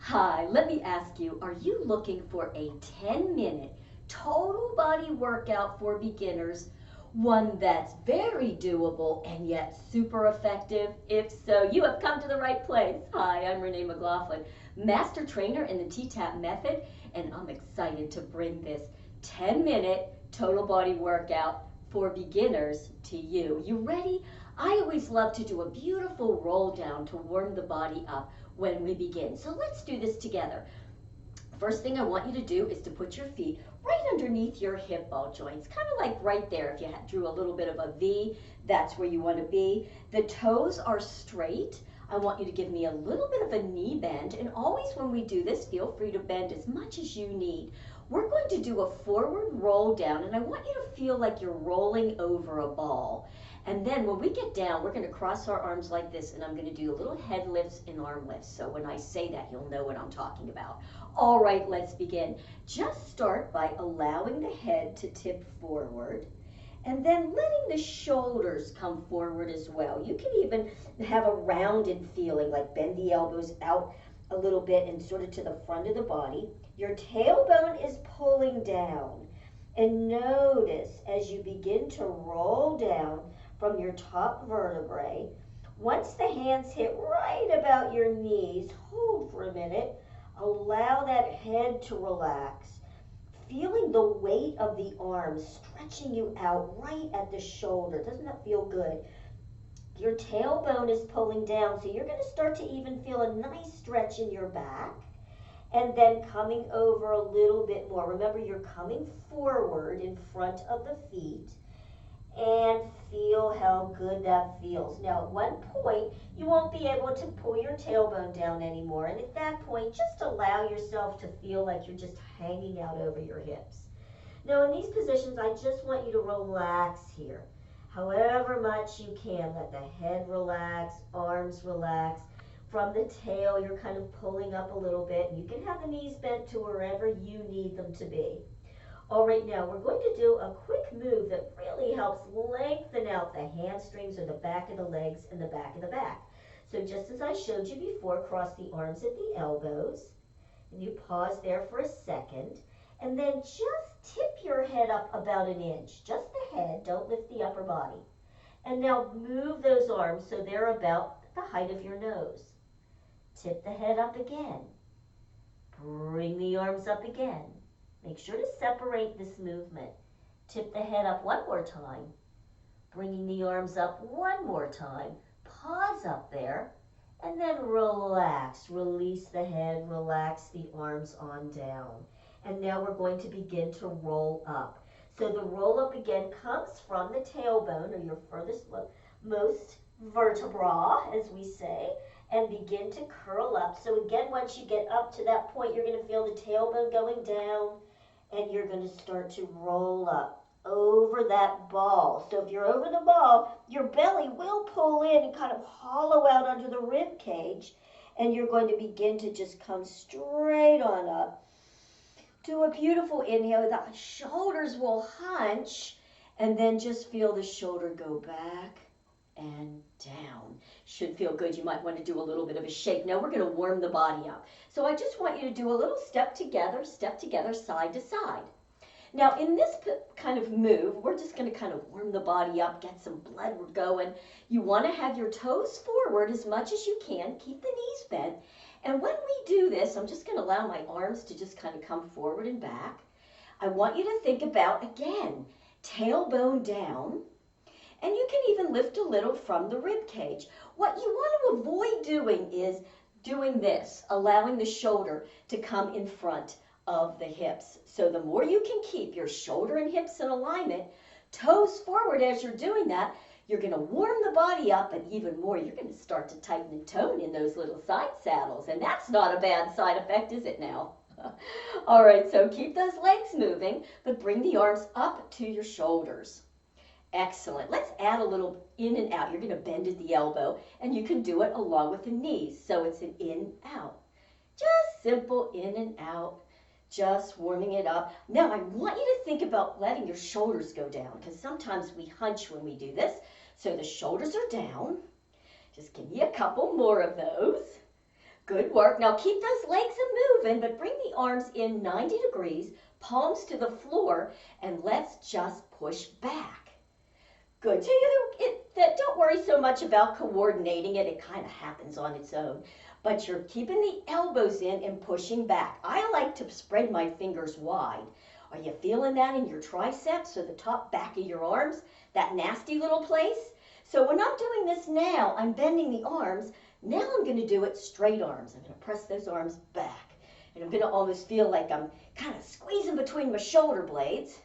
Hi, let me ask you, are you looking for a 10-minute total body workout for beginners? One that's very doable and yet super effective? If so, you have come to the right place. Hi, I'm Renee McLaughlin, master trainer in the T-Tapp method, and I'm excited to bring this 10-minute total body workout for beginners to you. You ready? I always love to do a beautiful roll down to warm the body up when we begin. So let's do this together. First thing I want you to do is to put your feet right underneath your hip ball joints, kind of like right there. If you drew a little bit of a V, that's where you want to be. The toes are straight. I want you to give me a little bit of a knee bend, and always when we do this, feel free to bend as much as you need. We're going to do a forward roll down, and I want you to feel like you're rolling over a ball. And then when we get down, we're going to cross our arms like this, and I'm going to do little head lifts and arm lifts. So when I say that, you'll know what I'm talking about. All right, let's begin. Just start by allowing the head to tip forward, and then letting the shoulders come forward as well. You can even have a rounded feeling, like bend the elbows out a little bit and sort of to the front of the body. Your tailbone is pulling down. And notice as you begin to roll down from your top vertebrae, once the hands hit right about your knees, hold for a minute, allow that head to relax, feeling the weight of the arms stretching you out right at the shoulder. Doesn't that feel good? Your tailbone is pulling down, so you're going to start to even feel a nice stretch in your back. And then coming over a little bit more. Remember, you're coming forward in front of the feet, and feel how good that feels. Now, at one point, you won't be able to pull your tailbone down anymore, and at that point, just allow yourself to feel like you're just hanging out over your hips. Now, in these positions, I just want you to relax here. However much you can, let the head relax, arms relax. From the tail, you're kind of pulling up a little bit. You can have the knees bent to wherever you need them to be. All right, now we're going to do a quick move that really helps lengthen out the hamstrings or the back of the legs and the back of the back. So just as I showed you before, cross the arms at the elbows, and you pause there for a second, and then just tip your head up about an inch, just the head, don't lift the upper body. And now move those arms so they're about the height of your nose. Tip the head up again. Bring the arms up again. Make sure to separate this movement. Tip the head up one more time. Bringing the arms up one more time. Pause up there. And then relax. Release the head. Relax the arms on down. And now we're going to begin to roll up. So the roll up again comes from the tailbone, or your furthest most vertebra, as we say, and begin to curl up. So again, once you get up to that point, you're going to feel the tailbone going down, and you're going to start to roll up over that ball. So if you're over the ball, your belly will pull in and kind of hollow out under the rib cage, and you're going to begin to just come straight on up. Do a beautiful inhale. The shoulders will hunch, and then just feel the shoulder go back and down. Should feel good. You might want to do a little bit of a shake. Now we're going to warm the body up. So I just want you to do a little step together, side to side. Now in this kind of move, we're just going to kind of warm the body up, get some blood going. You want to have your toes forward as much as you can. Keep the knees bent. And when we do this, I'm just going to allow my arms to just kind of come forward and back. I want you to think about, again, tailbone down. And you can even lift a little from the rib cage. What you want to avoid doing is doing this, allowing the shoulder to come in front of the hips. So the more you can keep your shoulder and hips in alignment, toes forward as you're doing that, you're going to warm the body up, and even more, you're going to start to tighten and tone in those little side saddles. And that's not a bad side effect, is it now? All right, so keep those legs moving, but bring the arms up to your shoulders. Excellent. Let's add a little in and out. You're going to bend at the elbow, and you can do it along with the knees. So it's an in, out. Just simple in and out, just warming it up. Now I want you to think about letting your shoulders go down, because sometimes we hunch when we do this. So the shoulders are down. Just give me a couple more of those. Good work. Now keep those legs moving, but bring the arms in 90 degrees, palms to the floor, and let's just push back. Good. So don't worry so much about coordinating it. It kind of happens on its own. But you're keeping the elbows in and pushing back. I like to spread my fingers wide. Are you feeling that in your triceps or the top back of your arms? That nasty little place? So when I'm doing this now, I'm bending the arms. Now I'm going to do it straight arms. I'm going to press those arms back. And I'm going to almost feel like I'm kind of squeezing between my shoulder blades.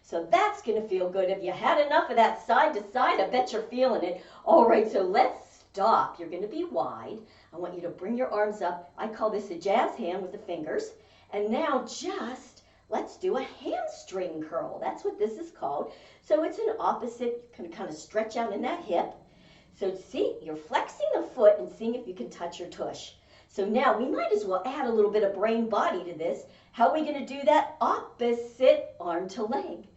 So that's going to feel good. Have you had enough of that side to side? I bet you're feeling it. All right, so let's stop. You're going to be wide. I want you to bring your arms up. I call this a jazz hand with the fingers. And now let's do a hamstring curl. That's what this is called. So it's an opposite. You can kind of stretch out in that hip. So see, you're flexing the foot and seeing if you can touch your tush. So now we might as well add a little bit of brain body to this. How are we going to do that? Opposite arm to leg.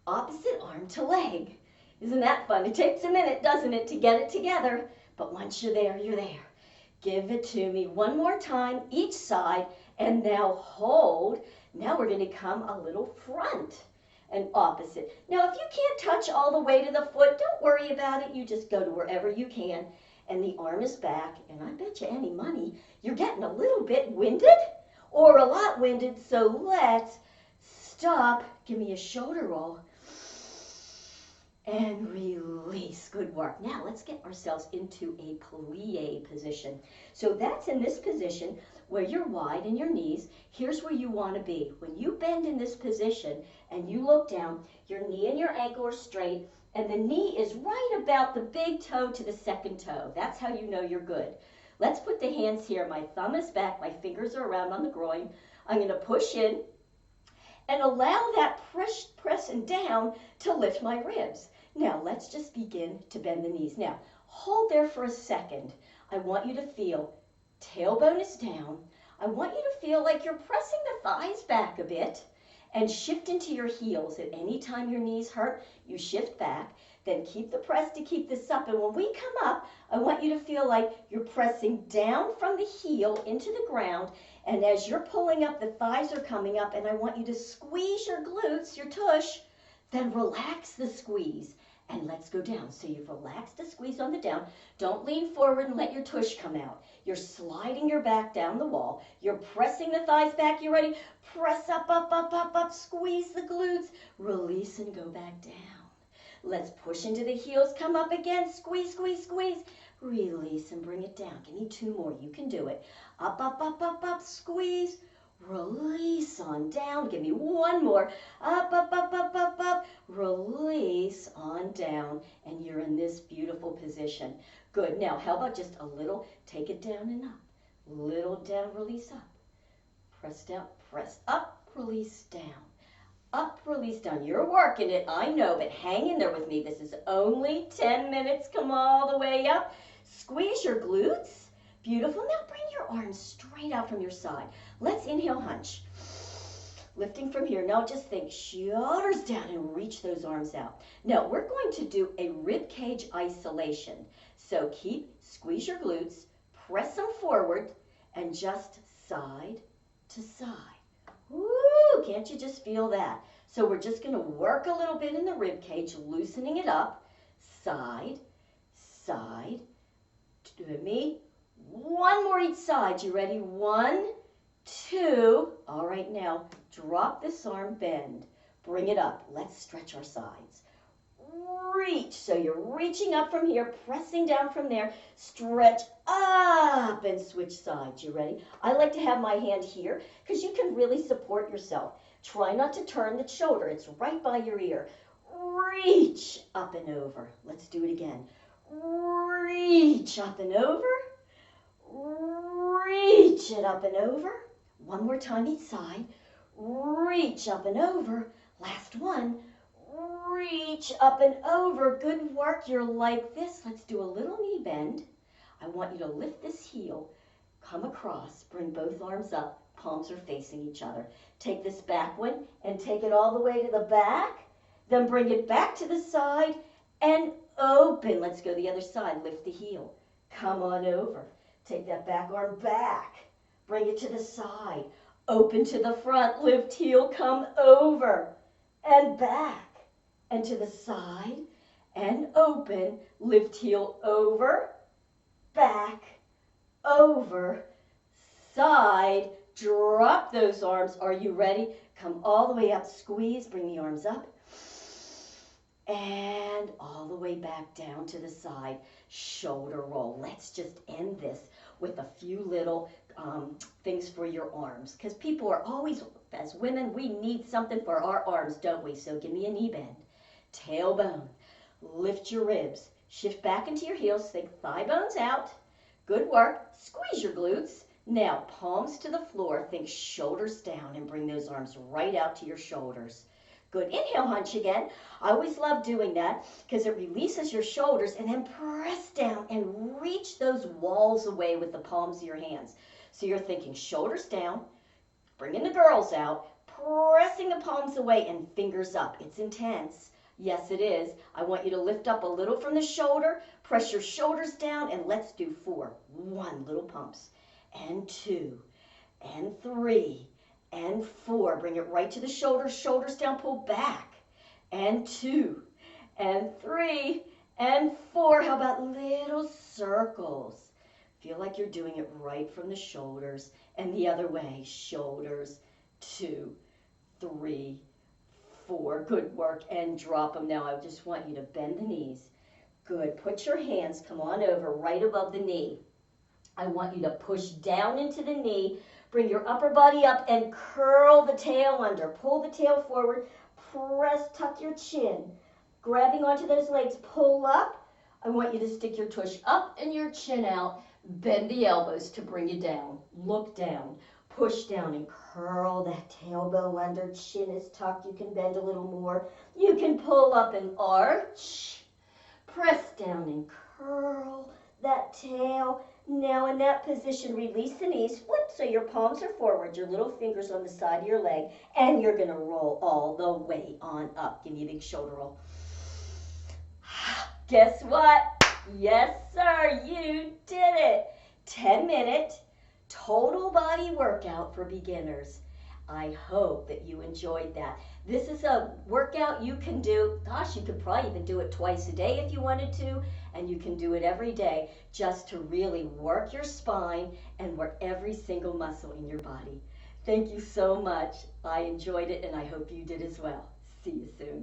Opposite arm to leg. Isn't that fun? It takes a minute, doesn't it, to get it together. But once you're there, you're there. Give it to me one more time, each side, and now hold. Now we're going to come a little front and opposite. Now, if you can't touch all the way to the foot, don't worry about it. You just go to wherever you can, and the arm is back. And I bet you any money you're getting a little bit winded or a lot winded. So let's stop. Give me a shoulder roll and release. Good work. Now let's get ourselves into a plie position. So that's in this position where you're wide in your knees. Here's where you want to be. When you bend in this position and you look down, your knee and your ankle are straight, and the knee is right about the big toe to the second toe. That's how you know you're good. Let's put the hands here. My thumb is back. My fingers are around on the groin. I'm going to push in and allow that pressing down to lift my ribs. Now, let's just begin to bend the knees. Now, hold there for a second. I want you to feel tailbone is down. I want you to feel like you're pressing the thighs back a bit and shift into your heels. At any time your knees hurt, you shift back. Then keep the press to keep this up. And when we come up, I want you to feel like you're pressing down from the heel into the ground. And as you're pulling up, the thighs are coming up. And I want you to squeeze your glutes, your tush, then relax the squeeze. And let's go down. So you've relaxed the squeeze on the down. Don't lean forward and let your tush come out. You're sliding your back down the wall. You're pressing the thighs back. You ready? Press up, up, up, up, up. Squeeze the glutes. Release and go back down. Let's push into the heels. Come up again. Squeeze, squeeze, squeeze. Release and bring it down. Give me two more. You can do it. Up, up, up, up, up. Squeeze. Release on down. Give me one more. Up, up, up, up, up, up. Release on down. And you're in this beautiful position. Good. Now, how about just a little? Take it down and up. Little down, release up. Press down, press up, release down. Up, release down. You're working it, I know, but hang in there with me. This is only 10 minutes. Come all the way up. Squeeze your glutes. Beautiful. Now bring your arms straight out from your side. Let's inhale, hunch. Lifting from here. Now just think, shoulders down and reach those arms out. Now we're going to do a rib cage isolation. So squeeze your glutes, press them forward, and just side to side. Woo! Can't you just feel that? So we're just going to work a little bit in the rib cage, loosening it up. Side, side. Do me. One more each side. You ready? 1, 2. All right, now drop this arm, bend. Bring it up. Let's stretch our sides. Reach. So you're reaching up from here, pressing down from there. Stretch up and switch sides. You ready? I like to have my hand here because you can really support yourself. Try not to turn the shoulder. It's right by your ear. Reach up and over. Let's do it again. Reach up and over. Reach it up and over. One more time each side. Reach up and over. Last one. Reach up and over. Good work. You're like this. Let's do a little knee bend. I want you to lift this heel, come across, bring both arms up. Palms are facing each other. Take this back one and take it all the way to the back. Then bring it back to the side and open. Let's go the other side. Lift the heel. Come on over. Take that back arm back. Bring it to the side. Open to the front. Lift heel, come over and back. And to the side and open. Lift heel over, back, over, side. Drop those arms. Are you ready? Come all the way up. Squeeze. Bring the arms up. And all the way back down to the side. Shoulder roll. Let's just end this with a few little things for your arms. Because people are always, as women, we need something for our arms, don't we? So give me a knee bend. Tailbone. Lift your ribs. Shift back into your heels. Think thigh bones out. Good work. Squeeze your glutes. Now, palms to the floor. Think shoulders down and bring those arms right out to your shoulders. Good. Inhale, hunch again. I always love doing that because it releases your shoulders, and then press down and reach those walls away with the palms of your hands. So you're thinking shoulders down, bringing the girls out, pressing the palms away and fingers up. It's intense. Yes, it is. I want you to lift up a little from the shoulder, press your shoulders down, and let's do 4. 1, little pumps, and 2, and 3, and 4. Bring it right to the shoulders, shoulders down, pull back, and 2, and 3, and 4. How about little circles? Feel like you're doing it right from the shoulders, and the other way, shoulders, 2, 3, 4. Good work, and drop them. Now I just want you to bend the knees. Good. Put your hands, come on over, right above the knee. I want you to push down into the knee. Bring your upper body up and curl the tail under. Pull the tail forward. Press, tuck your chin. Grabbing onto those legs, pull up. I want you to stick your tush up and your chin out. Bend the elbows to bring you down. Look down. Push down and curl that tailbone under. Chin is tucked. You can bend a little more. You can pull up and arch. Press down and curl that tail. Now in that position, release the knees, flip so your palms are forward, your little fingers on the side of your leg, and you're going to roll all the way on up. Give me a big shoulder roll. Guess what? Yes, sir, you did it. 10-minute total body workout for beginners. I hope that you enjoyed that. This is a workout you can do, gosh, you could probably even do it twice a day if you wanted to, and you can do it every day just to really work your spine and work every single muscle in your body. Thank you so much. I enjoyed it, and I hope you did as well. See you soon.